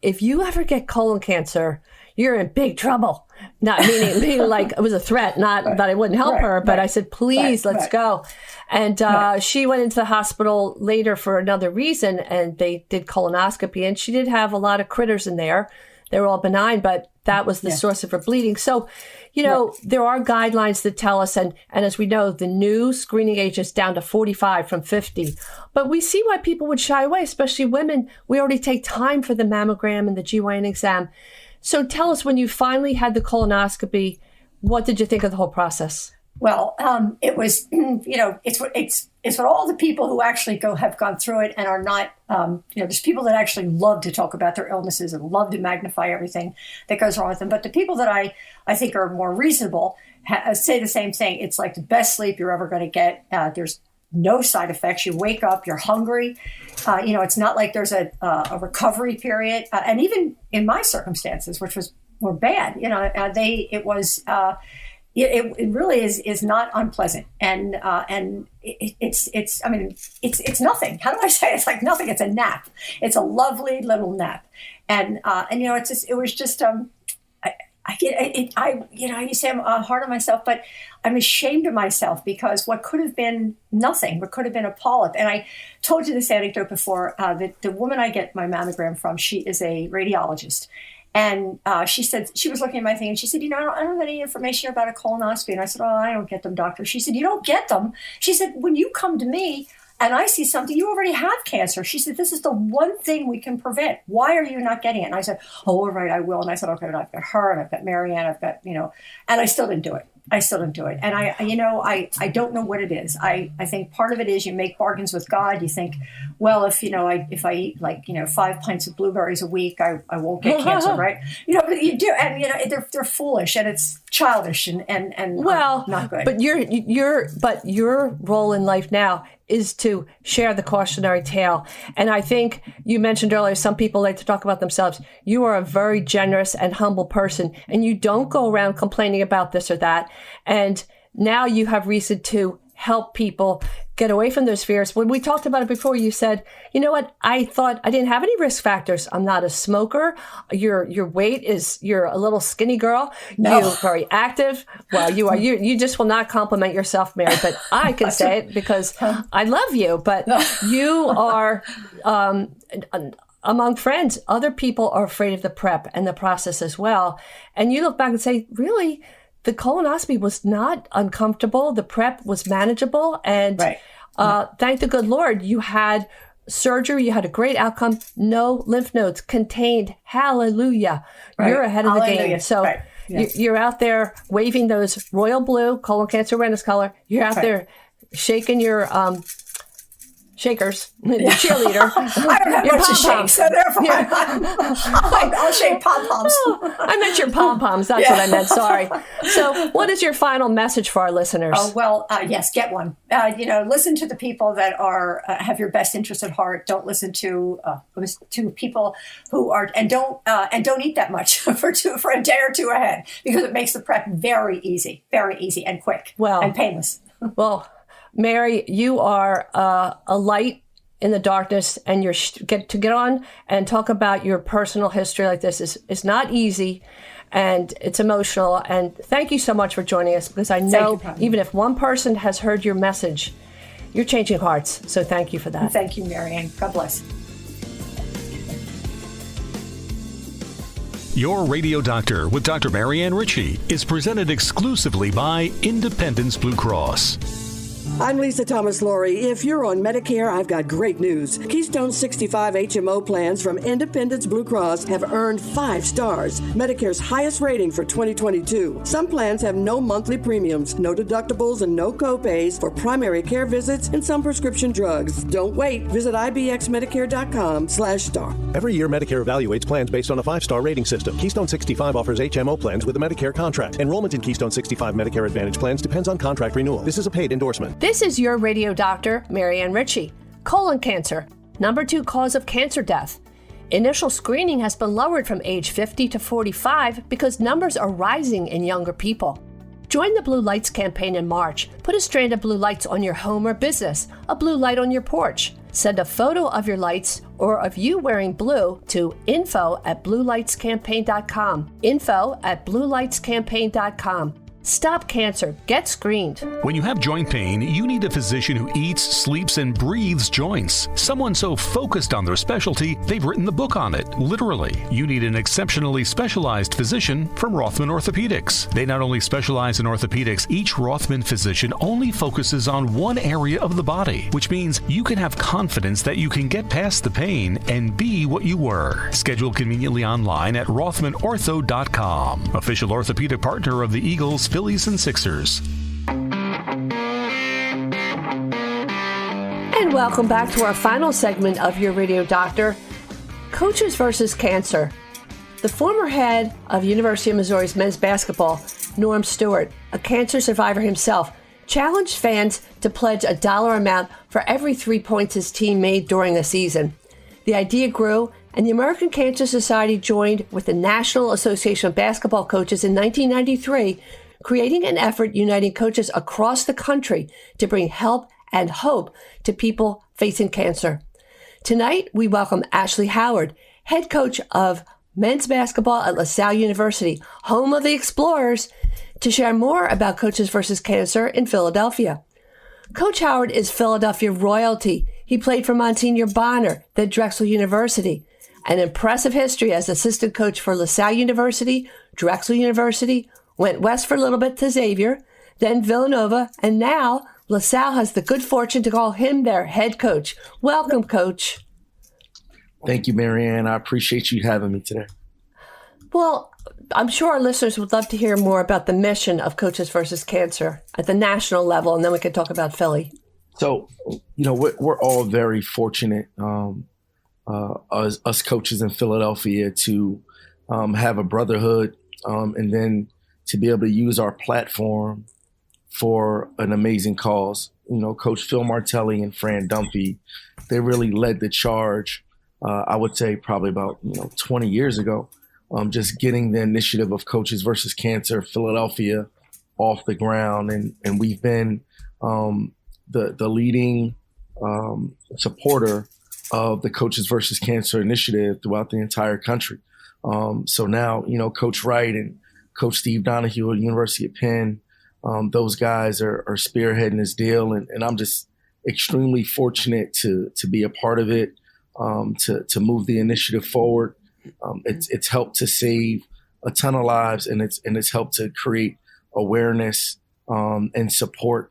If you ever get colon cancer, you're in big trouble. Not meaning like it was a threat, not that I wouldn't help her, but I said, please, let's go. And she went into the hospital later for another reason, and they did colonoscopy, and she did have a lot of critters in there. They were all benign, but that was the source of her bleeding. So, there are guidelines that tell us, and as we know, the new screening age is down to 45 from 50. But we see why people would shy away, especially women. We already take time for the mammogram and the GYN exam. So tell us, when you finally had the colonoscopy, what did you think of the whole process? Well, it was, it's what all the people who actually have gone through it and are not, there's people that actually love to talk about their illnesses and love to magnify everything that goes wrong with them. But the people that I think are more reasonable, say the same thing. It's like the best sleep you're ever going to get. There's no side effects. You wake up, you're hungry. It's not like there's a recovery period. And even in my circumstances, which were bad, it really is not unpleasant. And it's nothing. How do I say it? It's like nothing. It's a nap. It's a lovely little nap. And it was just, I used to say I'm hard on myself, but I'm ashamed of myself because what could have been nothing, what could have been a polyp. And I told you this anecdote before, that the woman I get my mammogram from, she is a radiologist. And she said, she was looking at my thing and she said, I don't have any information about a colonoscopy. And I said, I don't get them, doctor. She said, you don't get them? She said, when you come to me and I see something, you already have cancer. She said, this is the one thing we can prevent. Why are you not getting it? And I said, all right, I will. And I said, okay, but I've got her and I've got Marianne, I've got, and I still didn't do it. And I don't know what it is. I think part of it is you make bargains with God. You think, well, if I eat 5 pints of blueberries a week, I won't get cancer, right? But you do, and they're foolish and it's childish and well, not good. But your role in life now is to share the cautionary tale. And I think you mentioned earlier, some people like to talk about themselves. You are a very generous and humble person, and you don't go around complaining about this or that. And now you have reason to help people get away from those fears. When we talked about it before, you said, you know what? I thought I didn't have any risk factors. I'm not a smoker. Your weight is, you're a little skinny girl. No. You're very active. Well, you are. You just will not compliment yourself, Mary, but I can say it because I love you. But you are, among friends, other people are afraid of the prep and the process as well. And you look back and say, really? The colonoscopy was not uncomfortable. The prep was manageable. And thank the good Lord, you had surgery. You had a great outcome. No lymph nodes contained. Hallelujah. Right. You're ahead of the game. So you're out there waving those royal blue colon cancer awareness color. You're out there shaking your shakers, the cheerleader. I don't have much to shake, so therefore I'll shake pom-poms. I meant your pom-poms. That's what I meant. Sorry. So what is your final message for our listeners? Oh, well, yes, get one. Listen to the people that are have your best interest at heart. Don't listen to people who are, and don't eat that much for a day or two ahead, because it makes the prep very easy and quick and painless. Well, Mary, you are a light in the darkness, and get on and talk about your personal history like this is not easy, and it's emotional. And thank you so much for joining us, because I know even if one person has heard your message, you're changing hearts. So thank you for that. Thank you, Marianne. God bless. Your Radio Doctor with Dr. Marianne Ritchie is presented exclusively by Independence Blue Cross. I'm Lisa Thomas-Laurie. If you're on Medicare, I've got great news. Keystone 65 HMO plans from Independence Blue Cross have earned 5 stars, Medicare's highest rating for 2022. Some plans have no monthly premiums, no deductibles, and no copays for primary care visits and some prescription drugs. Don't wait. Visit ibxmedicare.com/star. Every year, Medicare evaluates plans based on a 5-star rating system. Keystone 65 offers HMO plans with a Medicare contract. Enrollment in Keystone 65 Medicare Advantage plans depends on contract renewal. This is a paid endorsement. This is your radio doctor, Marianne Ritchie. Colon cancer, number 2 cause of cancer death. Initial screening has been lowered from age 50 to 45 because numbers are rising in younger people. Join the Blue Lights campaign in March. Put a strand of blue lights on your home or business, a blue light on your porch. Send a photo of your lights or of you wearing blue to info@bluelightscampaign.com. info@bluelightscampaign.com. Stop cancer. Get screened. When you have joint pain, you need a physician who eats, sleeps, and breathes joints. Someone so focused on their specialty, they've written the book on it, literally. You need an exceptionally specialized physician from Rothman Orthopedics. They not only specialize in orthopedics, each Rothman physician only focuses on one area of the body, which means you can have confidence that you can get past the pain and be what you were. Schedule conveniently online at rothmanortho.com. Official orthopedic partner of the Eagles, Phillies, and Sixers. And welcome back to our final segment of Your Radio Doctor, Coaches versus Cancer. The former head of University of Missouri's men's basketball, Norm Stewart, a cancer survivor himself, challenged fans to pledge a dollar amount for every 3 points his team made during the season. The idea grew, and the American Cancer Society joined with the National Association of Basketball Coaches in 1993, creating an effort uniting coaches across the country to bring help and hope to people facing cancer. Tonight, we welcome Ashley Howard, head coach of men's basketball at LaSalle University, home of the Explorers, to share more about Coaches versus Cancer in Philadelphia. Coach Howard is Philadelphia royalty. He played for Monsignor Bonner, then Drexel University. An impressive history as assistant coach for LaSalle University, Drexel University, went west for a little bit to Xavier, then Villanova, and now LaSalle has the good fortune to call him their head coach. Welcome, Coach. Thank you, Marianne. I appreciate you having me today. Well, I'm sure our listeners would love to hear more about the mission of Coaches versus Cancer at the national level, and then we can talk about Philly. So, we're all very fortunate, us coaches in Philadelphia, to have a brotherhood, and then to be able to use our platform for an amazing cause. Coach Phil Martelli and Fran Dunphy, they really led the charge, I would say probably about 20 years ago, just getting the initiative of Coaches versus Cancer Philadelphia off the ground. And we've been the leading supporter of the Coaches versus Cancer initiative throughout the entire country. So now, Coach Wright and Coach Steve Donahue at the University of Penn, those guys are spearheading this deal. And I'm just extremely fortunate to be a part of it, to move the initiative forward. It's helped to save a ton of lives, and it's helped to create awareness and support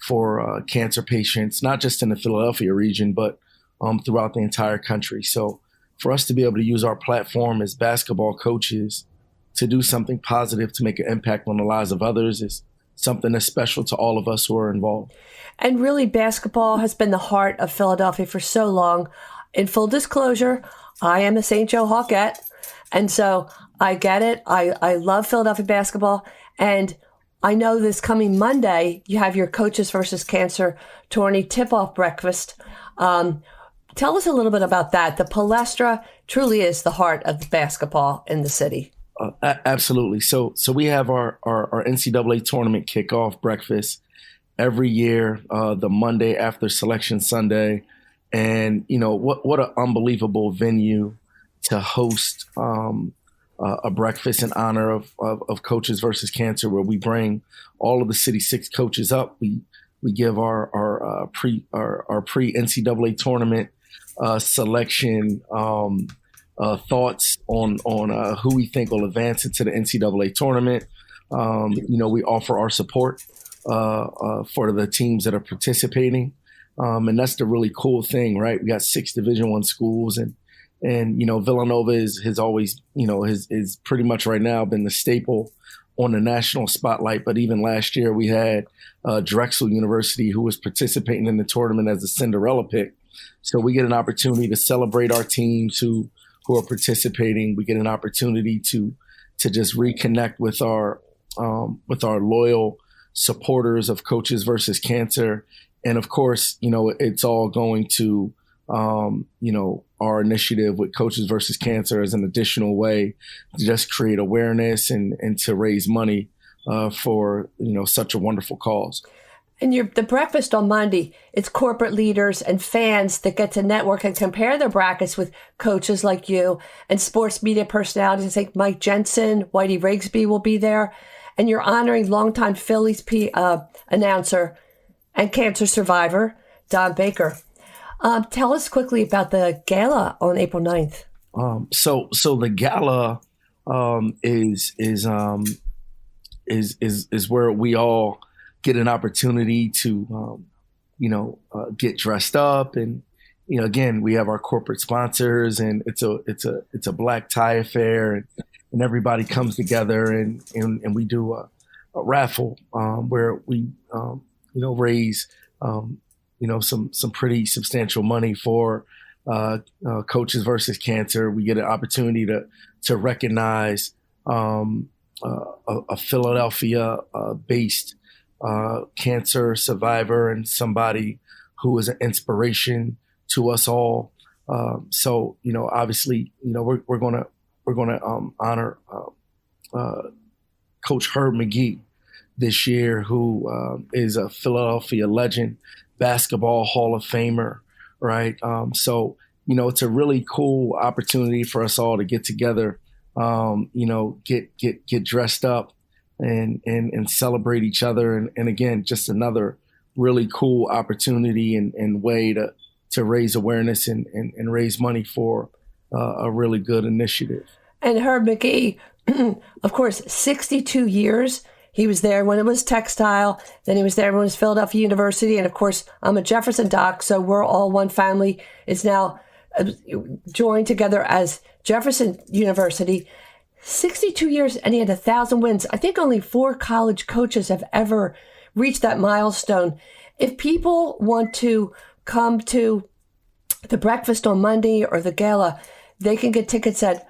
for cancer patients, not just in the Philadelphia region, but throughout the entire country. So for us to be able to use our platform as basketball coaches to do something positive, to make an impact on the lives of others, is something that's special to all of us who are involved. And really, basketball has been the heart of Philadelphia for so long. In full disclosure, I am a St. Joe Hawkette, and so I get it. I love Philadelphia basketball, and I know this coming Monday, you have your Coaches versus Cancer Tourney tip-off breakfast. Tell us a little bit about that. The Palestra truly is the heart of the basketball in the city. Absolutely. So we have our NCAA tournament kickoff breakfast every year, the Monday after Selection Sunday. And, what an unbelievable venue to host a breakfast in honor of Coaches versus Cancer, where we bring all of the City 6 coaches up. We give our pre NCAA tournament selection thoughts on who we think will advance into the NCAA tournament. We offer our support for the teams that are participating. And that's the really cool thing, right? We got 6 Division I schools, and Villanova has always, is pretty much right now been the staple on the national spotlight. But even last year we had Drexel University, who was participating in the tournament as a Cinderella pick. So we get an opportunity to celebrate our teams who are participating. We get an opportunity to just reconnect with our loyal supporters of Coaches versus Cancer. And of course, it's all going to, our initiative with Coaches versus Cancer as an additional way to just create awareness and to raise money for, such a wonderful cause. And the breakfast on Monday, it's corporate leaders and fans that get to network and compare their brackets with coaches like you, and sports media personalities like Mike Jensen, Whitey Rigsby will be there. And you're honoring longtime Phillies announcer and cancer survivor, Don Baker. Tell us quickly about the gala on April 9th. So the gala is where we all get an opportunity to get dressed up, and again, we have our corporate sponsors, and it's a black tie affair, and everybody comes together, and we do a raffle where we raise some pretty substantial money for Coaches versus Cancer. We get an opportunity to recognize a Philadelphia-based cancer survivor and somebody who is an inspiration to us all. So, obviously, we're gonna honor Coach Herb McGee this year, who is a Philadelphia legend, basketball Hall of Famer, right? So, it's a really cool opportunity for us all to get together, get dressed up and celebrate each other. And again, just another really cool opportunity and way to raise awareness and raise money for a really good initiative. And Herb McGee, of course, 62 years. He was there when it was textile. Then he was there when it was Philadelphia University. And of course, I'm a Jefferson doc, so we're all one family. It's now joined together as Jefferson University. 62 years, and he had 1,000 wins. I think only 4 college coaches have ever reached that milestone. If people want to come to the breakfast on Monday or the gala, they can get tickets at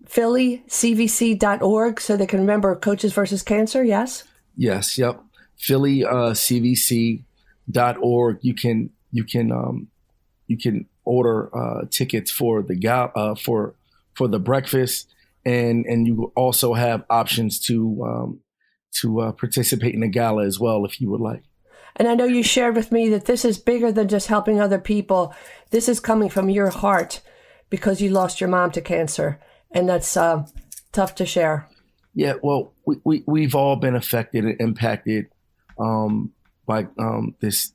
phillycvc.org so they can remember Coaches versus Cancer, yes? Yes, yep. phillycvc.org. You can order tickets for the for the breakfast, and you also have options to participate in the gala as well if you would like. And I know you shared with me that this is bigger than just helping other people. This is coming from your heart because you lost your mom to cancer. And that's tough to share. Yeah, well, we've all been affected and impacted by this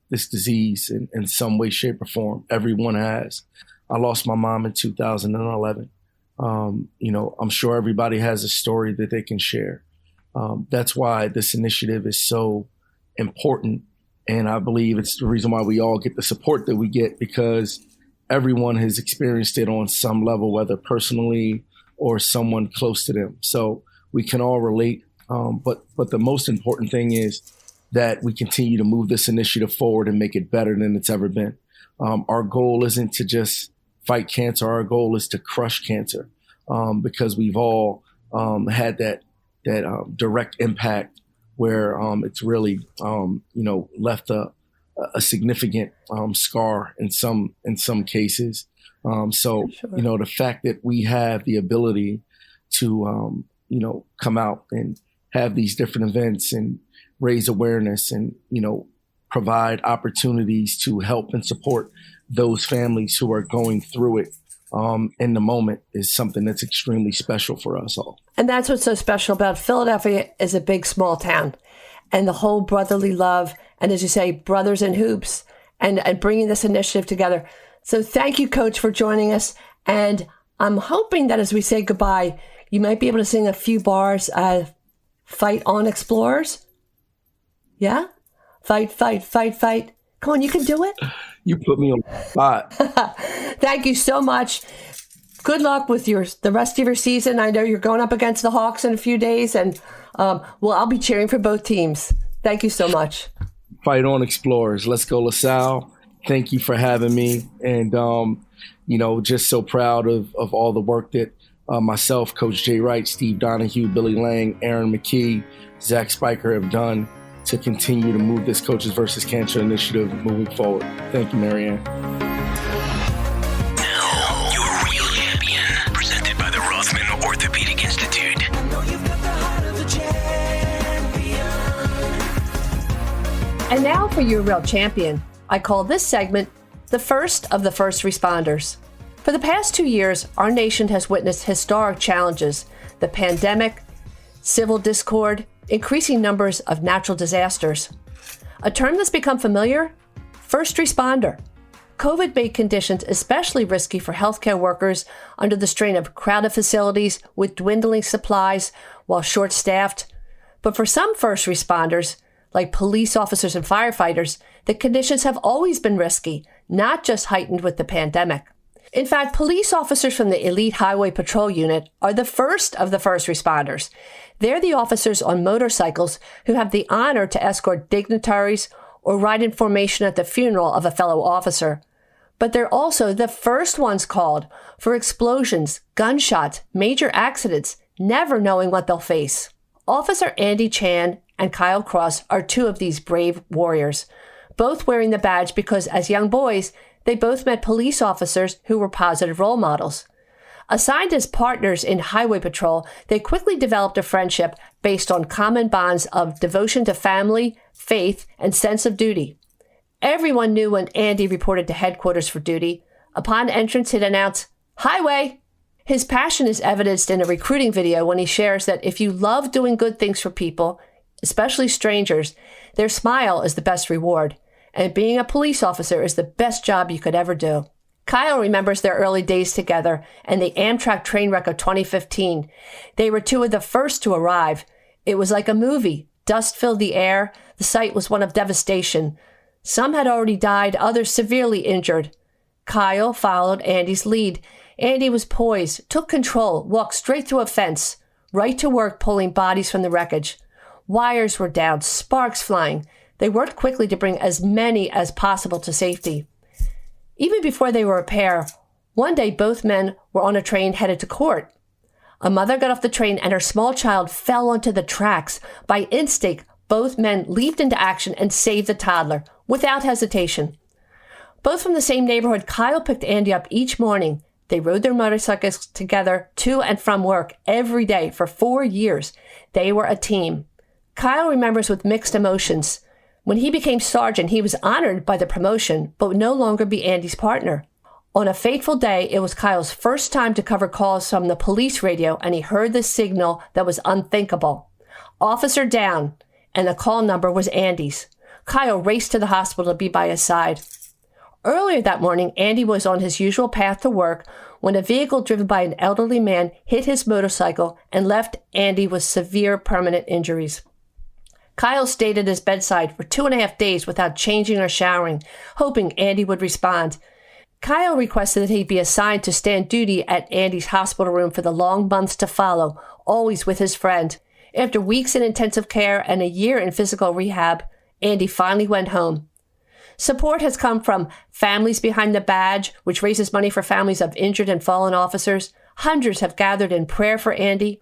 disease in some way, shape, or form. Everyone has. I lost my mom in 2011. I'm sure everybody has a story that they can share. That's why this initiative is so important. And I believe it's the reason why we all get the support that we get, because everyone has experienced it on some level, whether personally or someone close to them. So we can all relate. But the most important thing is that we continue to move this initiative forward and make it better than it's ever been. Our goal isn't to just fight cancer. Our goal is to crush cancer, because we've all had that direct impact where it's really left a significant scar in some cases. So sure. The fact that we have the ability to come out and have these different events and raise awareness and provide opportunities to help and support those families who are going through it in the moment is something that's extremely special for us all. And that's what's so special about Philadelphia is a big, small town, and the whole brotherly love. And as you say, brothers in hoops and bringing this initiative together. So thank you, Coach, for joining us. And I'm hoping that as we say goodbye, you might be able to sing a few bars, Fight on Explorers. Yeah? Fight, fight, fight, fight. Come on, you can do it. You put me on the spot. Thank you so much. Good luck with the rest of your season. I know you're going up against the Hawks in a few days, and I'll be cheering for both teams. Thank you so much. Fight on, Explorers. Let's go, LaSalle. Thank you for having me. And, just so proud of all the work that myself, Coach Jay Wright, Steve Donahue, Billy Lang, Aaron McKee, Zach Spiker have done to continue to move this Coaches versus Cancer initiative moving forward. Thank you, Marianne. Now, your real champion, presented by the Rothman Orthopedic Institute. And now for your real champion. I call this segment the first of the first responders. For the past 2 years, our nation has witnessed historic challenges: the pandemic, civil discord, increasing numbers of natural disasters. A term that's become familiar? First responder. COVID made conditions especially risky for healthcare workers under the strain of crowded facilities with dwindling supplies while short-staffed. But for some first responders, like police officers and firefighters, the conditions have always been risky, not just heightened with the pandemic. In fact, police officers from the Elite Highway Patrol Unit are the first of the first responders. They're the officers on motorcycles who have the honor to escort dignitaries or ride in formation at the funeral of a fellow officer. But they're also the first ones called for explosions, gunshots, major accidents, never knowing what they'll face. Officer Andy Chan and Kyle Cross are two of these brave warriors, both wearing the badge because as young boys, they both met police officers who were positive role models. Assigned as partners in highway patrol, they quickly developed a friendship based on common bonds of devotion to family, faith, and sense of duty. Everyone knew when Andy reported to headquarters for duty. Upon entrance, he'd announce, "Highway!" His passion is evidenced in a recruiting video when he shares that if you love doing good things for people, especially strangers, their smile is the best reward, and being a police officer is the best job you could ever do. Kyle remembers their early days together and the Amtrak train wreck of 2015. They were two of the first to arrive. It was like a movie. Dust filled the air. The sight was one of devastation. Some had already died, others severely injured. Kyle followed Andy's lead. Andy was poised, took control, walked straight through a fence, right to work pulling bodies from the wreckage. Wires were down, sparks flying. They worked quickly to bring as many as possible to safety. Even before they were a pair, one day both men were on a train headed to court. A mother got off the train and her small child fell onto the tracks. By instinct, both men leaped into action and saved the toddler, without hesitation. Both from the same neighborhood, Kyle picked Andy up each morning. They rode their motorcycles together to and from work every day for 4 years. They were a team. Kyle remembers with mixed emotions. When he became sergeant, he was honored by the promotion, but would no longer be Andy's partner. On a fateful day, it was Kyle's first time to cover calls from the police radio, and he heard the signal that was unthinkable. "Officer down," and the call number was Andy's. Kyle raced to the hospital to be by his side. Earlier that morning, Andy was on his usual path to work when a vehicle driven by an elderly man hit his motorcycle and left Andy with severe permanent injuries. Kyle stayed at his bedside for 2.5 days without changing or showering, hoping Andy would respond. Kyle requested that he be assigned to stand duty at Andy's hospital room for the long months to follow, always with his friend. After weeks in intensive care and a year in physical rehab, Andy finally went home. Support has come from Families Behind the Badge, which raises money for families of injured and fallen officers. Hundreds have gathered in prayer for Andy.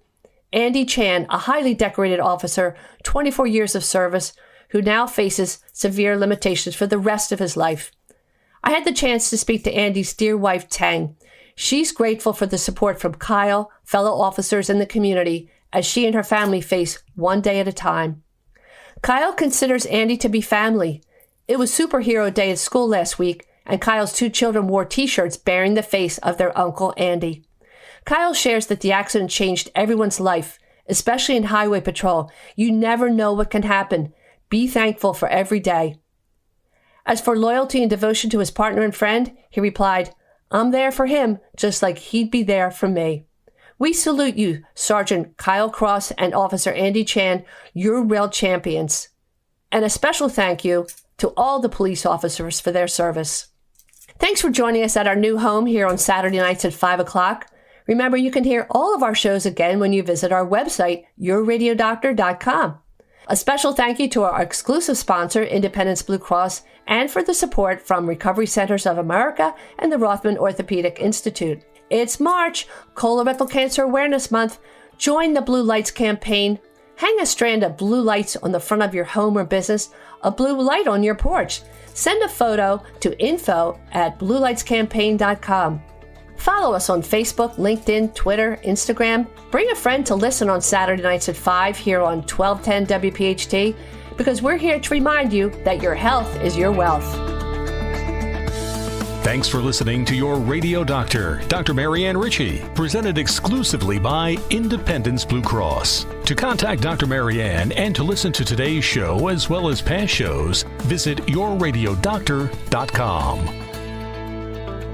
Andy Chan, a highly decorated officer, 24 years of service, who now faces severe limitations for the rest of his life. I had the chance to speak to Andy's dear wife, Tang. She's grateful for the support from Kyle, fellow officers, and the community as she and her family face one day at a time. Kyle considers Andy to be family. It was Superhero Day at school last week, and Kyle's 2 children wore T-shirts bearing the face of their uncle, Andy. Kyle shares that the accident changed everyone's life, especially in highway patrol. You never know what can happen. Be thankful for every day. As for loyalty and devotion to his partner and friend, he replied, "I'm there for him, just like he'd be there for me." We salute you, Sergeant Kyle Cross and Officer Andy Chan. You're real champions. And a special thank you to all the police officers for their service. Thanks for joining us at our new home here on Saturday nights at 5 o'clock. Remember, you can hear all of our shows again when you visit our website, yourradiodoctor.com. A special thank you to our exclusive sponsor, Independence Blue Cross, and for the support from Recovery Centers of America and the Rothman Orthopedic Institute. It's March, Colorectal Cancer Awareness Month. Join the Blue Lights campaign. Hang a strand of blue lights on the front of your home or business, a blue light on your porch. Send a photo to info@bluelightscampaign.com. Follow us on Facebook, LinkedIn, Twitter, Instagram. Bring a friend to listen on Saturday nights at 5 here on 1210 WPHT, because we're here to remind you that your health is your wealth. Thanks for listening to Your Radio Doctor, Dr. Marianne Ritchie, presented exclusively by Independence Blue Cross. To contact Dr. Marianne and to listen to today's show as well as past shows, visit yourradiodoctor.com.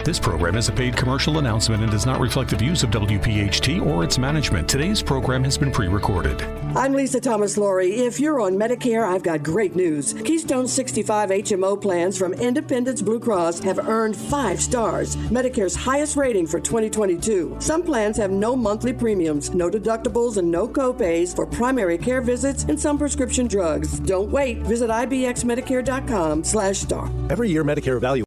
This program is a paid commercial announcement and does not reflect the views of WPHT or its management. Today's program has been pre-recorded. I'm Lisa Thomas-Laurie. If you're on Medicare, I've got great news. Keystone 65 HMO plans from Independence Blue Cross have earned 5 stars, Medicare's highest rating for 2022. Some plans have no monthly premiums, no deductibles, and no copays for primary care visits and some prescription drugs. Don't wait. Visit ibxmedicare.com/star. Every year, Medicare evaluates